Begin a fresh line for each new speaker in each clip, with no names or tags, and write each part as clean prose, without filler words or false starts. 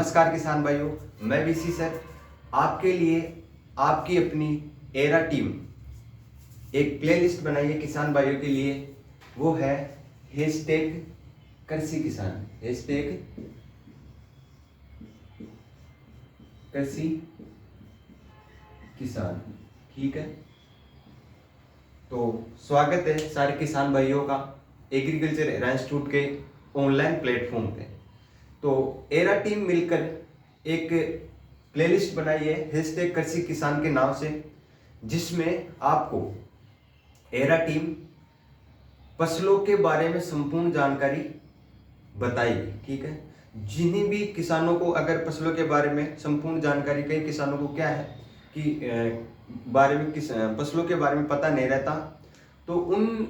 नमस्कार किसान भाइयों, मैं वीसी सर आपके लिए आपकी अपनी एरा टीम एक प्लेलिस्ट बनाई है किसान भाइयों के लिए। वो है हैशटैग कृषि किसान, हैशटैग कृषि किसान। ठीक है, तो स्वागत है सारे किसान भाइयों का एग्रीकल्चर इंस्टीट्यूट के ऑनलाइन प्लेटफॉर्म पे। तो एरा टीम मिलकर एक प्लेलिस्ट बनाई है हैशटैग कृषि किसान के नाम से, जिसमें आपको एरा टीम फसलों के बारे में संपूर्ण जानकारी बताएगी। ठीक है, जिन्हीं भी किसानों को अगर फसलों के बारे में संपूर्ण जानकारी, कई किसानों को क्या है कि बारे में फसलों के बारे में पता नहीं रहता, तो उन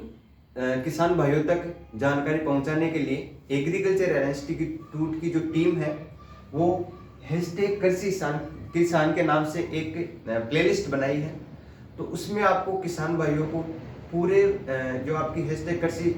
किसान भाइयों तक जानकारी पहुंचाने के लिए एग्रीकल्चर इंस्टीट्यूट की जो टीम है वो हैशटैग कृषि किसान के नाम से एक प्लेलिस्ट बनाई है। तो उसमें आपको किसान भाइयों को पूरे जो आपकी हैशटैग कृषि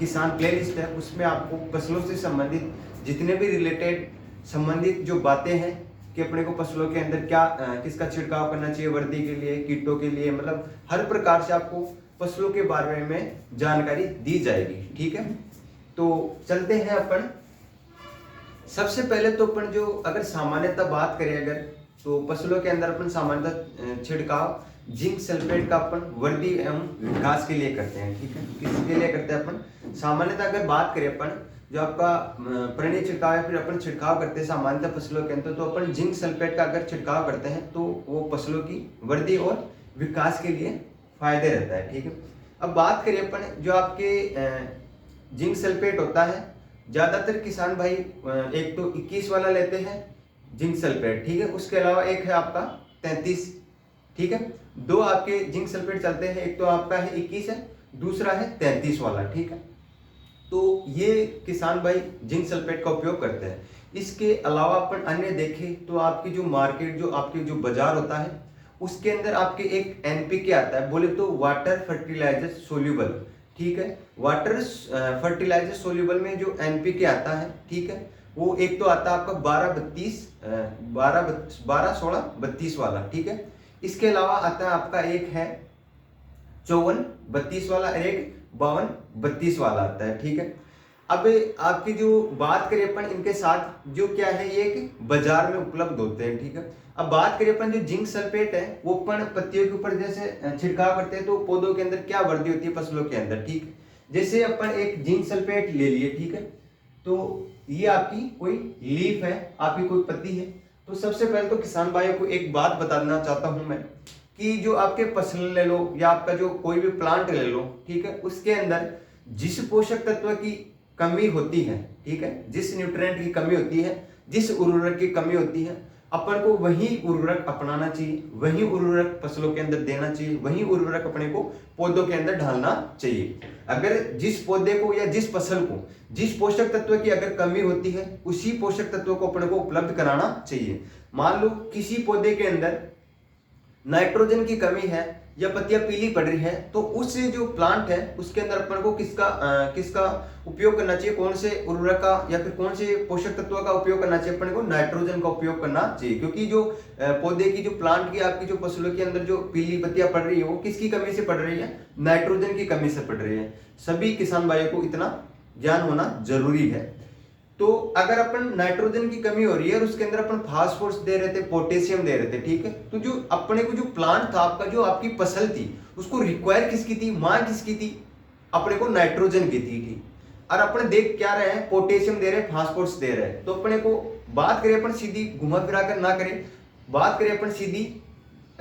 किसान प्लेलिस्ट है उसमें आपको फसलों से संबंधित जितने भी रिलेटेड संबंधित जो बातें हैं कि अपने को फसलों के अंदर क्या किसका छिड़काव करना चाहिए, वर्दी के लिए, कीटों के लिए, मतलब हर प्रकार से आपको फसलों के बारे में जानकारी दी जाएगी। ठीक है, तो चलते हैं अपन। सबसे पहले तो अपन जो अगर सामान्यतः बात करें अगर, तो फसलों के अंदर अपन सामान्यतः छिड़काव जिंक सल्फेट का अपन वर्दी एवं घास के लिए करते हैं। ठीक है, किसके लिए करते हैं अपन सामान्यतः अगर बात करें अपन जो आपका परणी छिड़काव या फिर अपन छिड़काव करते हैं सामान्यतः फसलों के अंदर, तो अपन जिंक सल्फेट का अगर छिड़काव करते हैं तो वो फसलों की वृद्धि और विकास के लिए फायदे रहता है। ठीक है, अब बात करें अपन जो आपके जिंक सल्फेट होता है, ज्यादातर किसान भाई एक तो 21 वाला लेते हैं जिंक सल्फेट। ठीक है, उसके अलावा एक है आपका 33। ठीक है, दो आपके जिंक सल्फेट चलते हैं, एक तो आपका है 21 है, दूसरा है 33 वाला। ठीक है, तो ये किसान भाई जिंक सल्फेट का उपयोग करते हैं। इसके अलावा अपन अन्य देखें तो आपकी जो मार्केट, जो आपके जो बाजार होता है उसके अंदर आपके एक एनपीके आता है, बोले तो वाटर फर्टिलाइजर सोल्यूबल। ठीक है, वाटर फर्टिलाइजर सोल्यूबल में जो एनपीके आता है, ठीक है, वो एक तो आता है आपका 12-16-32 वाला। ठीक है, इसके अलावा आता है आपका एक है 54-32 वाला, एक 52-32 वाला आता है। ठीक है, अब आपकी जो बात करें अपन इनके साथ जो क्या है ये एक बाजार में उपलब्ध होते हैं। ठीक है, अब बात करें अपन जो जिंक सल्फेट है वो अपन पत्तियों के ऊपर जैसे छिड़काव करते हैं तो पौधों के अंदर क्या वृद्धि होती है फसलों के अंदर। ठीक है, जैसे अपन एक जिंक सल्फेट ले लिए, ठीक है, तो ये आपकी कोई लीफ है, आपकी कोई पत्ती है। तो सबसे पहले तो किसान भाइयों को एक बात बताना चाहता हूं मैं कि जो आपके फसल ले लो या आपका जो कोई भी प्लांट ले लो, ठीक है, उसके अंदर जिस पोषक तत्व की कमी होती है, ठीक है, जिस न्यूट्रिएंट की कमी होती है, जिस उर्वरक की कमी होती है, अपन को वही उर्वरक अपनाना चाहिए, वही उर्वरक फसलों के अंदर देना चाहिए, वही उर्वरक अपने को पौधों के अंदर डालना चाहिए। अगर जिस पौधे को या जिस फसल को जिस पोषक तत्व की अगर कमी होती है उसी पोषक तत्व को अपने को उपलब्ध कराना चाहिए। मान लो किसी पौधे के अंदर नाइट्रोजन की कमी है या पत्तियां पीली पड़ रही है, तो उस जो प्लांट है उसके अंदर अपन को किसका उपयोग करना चाहिए, कौन से उर्वरक का या फिर कौन से पोषक तत्व का उपयोग करना चाहिए, अपन को नाइट्रोजन का उपयोग करना चाहिए। क्योंकि जो पौधे की जो प्लांट की आपकी जो फसलों के अंदर जो पीली पत्तियां पड़ रही है वो किसकी कमी से पड़ रही है, नाइट्रोजन की कमी से पड़ रही है। सभी किसान भाइयों को इतना ज्ञान होना जरूरी है। तो अगर अपन नाइट्रोजन की कमी हो रही है और उसके अंदर अपन फास्फोरस दे रहे थे, पोटेशियम दे रहे थे, ठीक है, तो जो अपने को जो प्लांट था आपका, जो आपकी फसल थी, उसको रिक्वायर किसकी थी, मांग किसकी थी, अपने को नाइट्रोजन की थी। और अपन देख क्या रहे हैं, पोटेशियम दे रहे हैं, फास्फोरस दे रहे हैं। तो अपने को बात करें अपन सीधी घुमा फिरा कर ना करें, बात करें अपन सीधी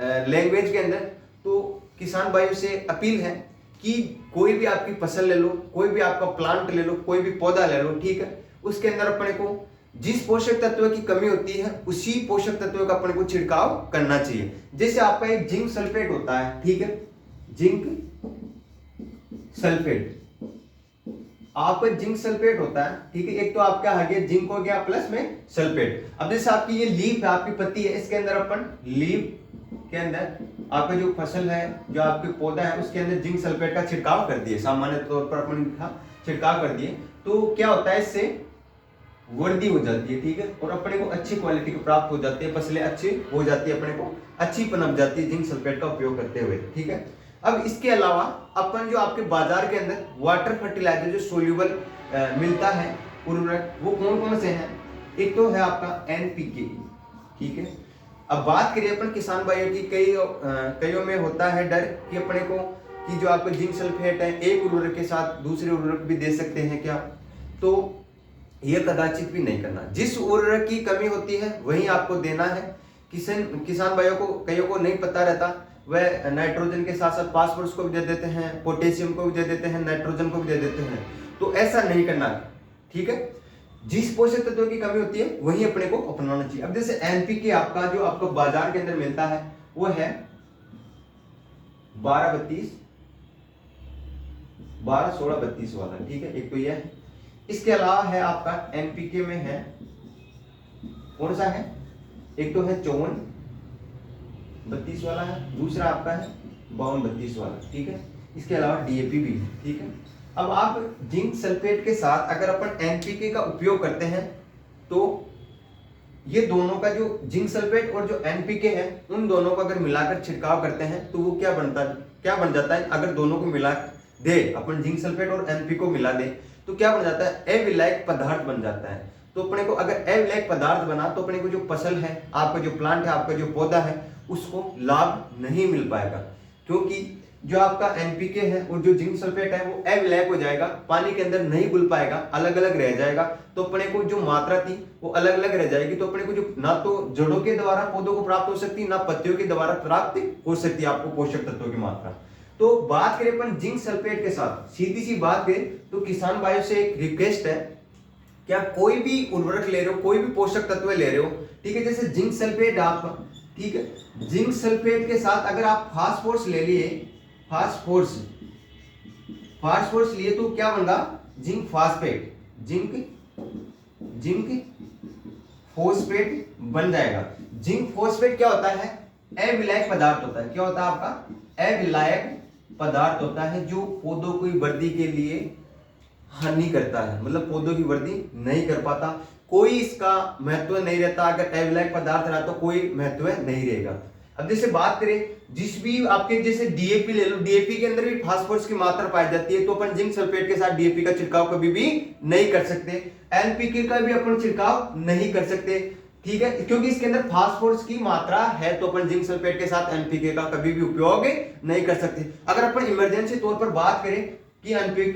लैंग्वेज के अंदर, तो किसान भाइयों से अपील है कि कोई भी आपकी फसल ले लो, कोई भी आपका प्लांट ले लो, कोई भी पौधा ले लो, ठीक है, उसके अंदर अपने को जिस पोषक तत्व की कमी होती है उसी पोषक तत्व का अपने को छिड़काव करना चाहिए। जैसे आपका एक जिंक सल्फेट होता है, ठीक है, जिंक सल्फेट, आपका जिंक सल्फेट होता है, ठीक है, एक तो आपका आ गया जिंक हो गया प्लस में सल्फेट। अब जैसे आपकी ये लीफ है, आपकी पत्ती है, इसके अंदर अपन लीफ के अंदर आपका जो फसल है, जो आपके पौधा है, उसके अंदर जिंक सल्फेट का छिड़काव कर दिए, सामान्य तौर पर अपन छिड़काव कर दिए। तो क्या होता है इससे वर्दी हो जाती है, ठीक है, और अपने को अच्छी क्वालिटी की प्राप्त हो जाती है, फसलें अच्छी हो जाती है, अपने को अच्छी पनप जाती है जिंक सल्फेट का उपयोग करते हुए, ठीक है। अब इसके अलावा अपन जो आपके बाजार के अंदर वाटर फर्टिलाइजर जो सोल्यूबल मिलता है उर्वरक, वो कौन कौन से हैं? एक तो है आपका एनपीके, ठीक है। अब बात करिए अपन किसान भाइयों की, कईयों में होता है डर कि अपने को कि जो आपका जिंक सल्फेट है एक उर्वरक के साथ दूसरे उर्वरक भी दे सकते हैं क्या? तो यह कदाचित भी नहीं करना। जिस उर्वरक की कमी होती है वही आपको देना है। किसान भाइयों को, कईयों को नहीं पता रहता, वह नाइट्रोजन के साथ साथ फास्फोरस को भी दे देते हैं, पोटेशियम को भी दे देते हैं, नाइट्रोजन को भी दे देते हैं। तो ऐसा नहीं करना, ठीक है। जिस पोषक तत्वों की कमी होती है वही अपने को अपनाना चाहिए। अब जैसे एनपीके आपका जो आपको बाजार के अंदर मिलता है वो है 12-32, 12-16-32 वाला, ठीक है, एक तो यह है। इसके अलावा है आपका एनपीके में है कौन सा है? एक तो है 54-32 वाला है, दूसरा आपका है 52-32 वाला, ठीक है। इसके अलावा डीएपी भी है, ठीक है। अब आप जिंक सल्फेट के साथ अगर अपन एनपीके का उपयोग करते हैं तो ये दोनों का जो जिंक सल्फेट और जो एनपीके है उन दोनों को अगर मिलाकर छिड़काव करते हैं तो वो क्या बन जाता है? अगर दोनों को मिला दे, अपन जिंक सल्फेट और एनपीके को मिला दे तो क्या बन जाता है? अविलायक पदार्थ बन जाता है। तो अपने को अगर अविलायक पदार्थ बना तो अपने को जो फसल है, आपका जो प्लांट है, आपका जो पौधा है, उसको लाभ नहीं मिल पाएगा, क्योंकि जो आपका एनपीके है और जो जिंक सल्फेट है वो अविलायक हो जाएगा, पानी के अंदर नहीं घुल पाएगा, अलग अलग रह जाएगा। तो अपने को जो मात्रा थी वो अलग अलग रह जाएगी। तो अपने को जो ना तो जड़ों के द्वारा पौधों को प्राप्त हो सकती, ना पत्तियों के द्वारा प्राप्त हो सकती है आपको पोषक तत्वों की मात्रा। तो बात करें अपन जिंक सल्फेट के साथ, सीधी सी बात करें तो किसान भाइयों से एक रिक्वेस्ट है, क्या कोई भी उर्वरक ले रहे हो, कोई भी पोषक तत्व ले रहे हो, ठीक है, जैसे जिंक सल्फेट आपका, ठीक है, जिंक सल्फेट के साथ अगर आप फास्फोरस ले लिए, फास्फोरस लिए तो क्या बन रहा? जिंक फास्फेट, जिंक फोस्फेट बन जाएगा। जिंक फोस्फेट क्या होता है? अविलायक पदार्थ होता है। क्या होता है आपका? अविलायक पदार्थ होता है जो पौधों की वृद्धि के लिए हानि करता है, मतलब पौधों की वृद्धि नहीं कर पाता, कोई इसका महत्व नहीं रहता। अगर अविलायक पदार्थ रहा तो कोई महत्व नहीं रहेगा। अब जैसे बात करें जिस भी आपके, जैसे डीएपी ले लो, डीएपी के अंदर भी फास्फोरस की मात्रा पाई जाती है, तो अपन जिंक सल्फेट के साथ डीएपी का छिड़काव कभी भी नहीं कर सकते, एनपीके का भी अपन छिड़काव नहीं कर सकते, ठीक है, क्योंकि इसके अंदर फास्फोरस की मात्रा है। तो अपन जिंक सल्फेट के साथ एनपीके का कभी भी उपयोग नहीं कर सकते। अगर अपन इमरजेंसी तौर पर बात करें कि एनपीके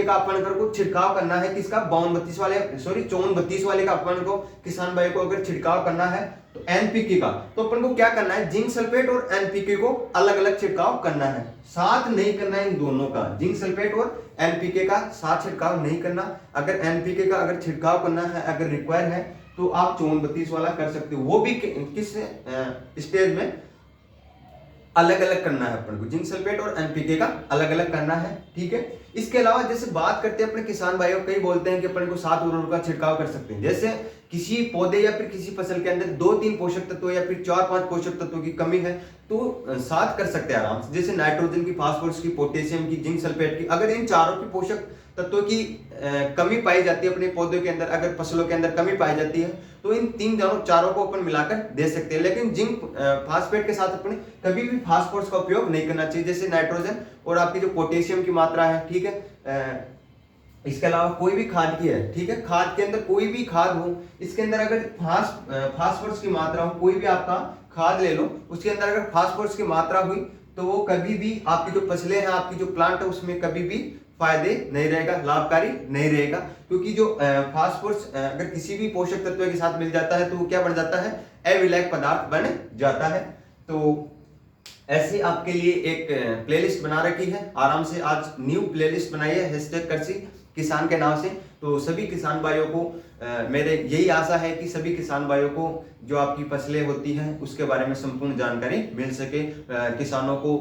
का अपन अगर को छिड़काव करना है, किसका? 54-32 वाले का अपन को किसान भाई को अगर छिड़काव करना है तो एनपीके का, तो अपन को क्या करना है? जिंक सल्फेट और एनपीके को अलग अलग छिड़काव करना है, साथ नहीं करना है इन दोनों का। जिंक सल्फेट और एनपीके का साथ छिड़काव नहीं करना। अगर एनपीके का अगर छिड़काव करना है, अगर रिक्वायर है, तो आप 54-32 वाला कर सकते हो। वो भी किस स्टेज में? अलग अलग करना है अपन को, जिंक सल्फेट और एनपीके का अलग अलग करना है, ठीक है। इसके अलावा जैसे बात करते हैं अपने किसान भाइयों, कई बोलते हैं कि अपन को 7 उर्वरक का छिड़काव कर सकते हैं। जैसे किसी पौधे या फिर किसी फसल के अंदर 2-3 पोषक तत्व या फिर 4-5 पोषक तत्वों की कमी है तो 7 कर सकते हैं आराम से। जैसे नाइट्रोजन की, फास्फोरस की, पोटेशियम की, जिंक सल्फेट की, अगर इन चारों की पोषक तत्वों की कमी पाई जाती है अपने पौधों के अंदर, अगर फसलों के अंदर कमी पाई जाती है तो इन चारों को अपन मिलाकर दे सकते हैं। लेकिन जिंक फास्फेट के साथ अपने कभी भी फास्फोरस का उपयोग नहीं करना चाहिए। जैसे नाइट्रोजन और आपकी जो पोटेशियम की मात्रा है, ठीक है, इसके अलावा कोई भी खाद की है, ठीक है, खाद के अंदर कोई भी खाद हो, इसके अंदर अगर फास्फोरस की मात्रा हो, कोई भी आपका खाद ले लो, उसके अंदर अगर फास्फोरस की मात्रा हुई तो वो कभी भी आपकी जो फसलें हैं, आपकी जो प्लांट है, उसमें कभी भी फायदे नहीं रहेगा, लाभकारी नहीं रहेगा। क्योंकि जो फास्फोरस अगर किसी भी पोषक तत्व के साथ मिल जाता है तो वो क्या बन जाता है? अविलायक पदार्थ बन जाता है। तो ऐसे आपके लिए एक प्लेलिस्ट बना रखी है, आराम से आज न्यू प्लेलिस्ट बनाई है #कृषि किसान के नाम से। तो सभी किसान भाइयों को मेरे यही आशा है कि सभी किसान भाइयों को जो आपकी फसलें होती हैं उसके बारे में संपूर्ण जानकारी मिल सके, किसानों को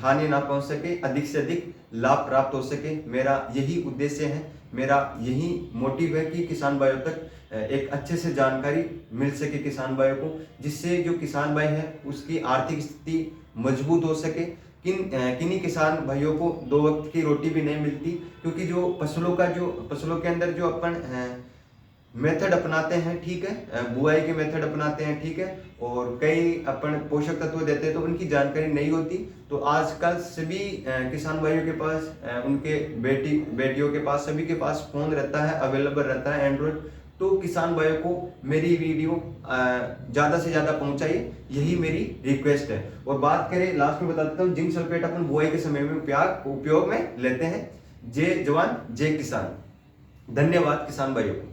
हानि ना पहुंच सके, अधिक से अधिक लाभ प्राप्त हो सके। मेरा यही उद्देश्य है, मेरा यही मोटिव है कि किसान भाइयों तक एक अच्छे से जानकारी मिल सके किसान भाइयों को, जिससे जो किसान भाई है उसकी आर्थिक स्थिति मजबूत हो सके। किन्हीं किसान भाइयों को 2 वक्त की रोटी भी नहीं मिलती, क्योंकि जो फसलों के अंदर जो अपन मेथड अपनाते हैं, ठीक है, बुआई के मेथड अपनाते हैं, ठीक है, और कई अपन पोषक तत्व देते हैं तो उनकी जानकारी नहीं होती। तो आजकल सभी किसान भाइयों के पास, उनके बेटियों के पास, सभी के पास फोन रहता है, अवेलेबल रहता है एंड्रॉयड। तो किसान भाइयों को मेरी वीडियो ज़्यादा से ज़्यादा पहुंचाइए, यही मेरी रिक्वेस्ट है। और बात करें, लास्ट में बता देता हूँ, जिंक सल्फेट अपन बुआई के समय में उपयोग में लेते हैं। जय जवान जय किसान। धन्यवाद किसान भाइयों को।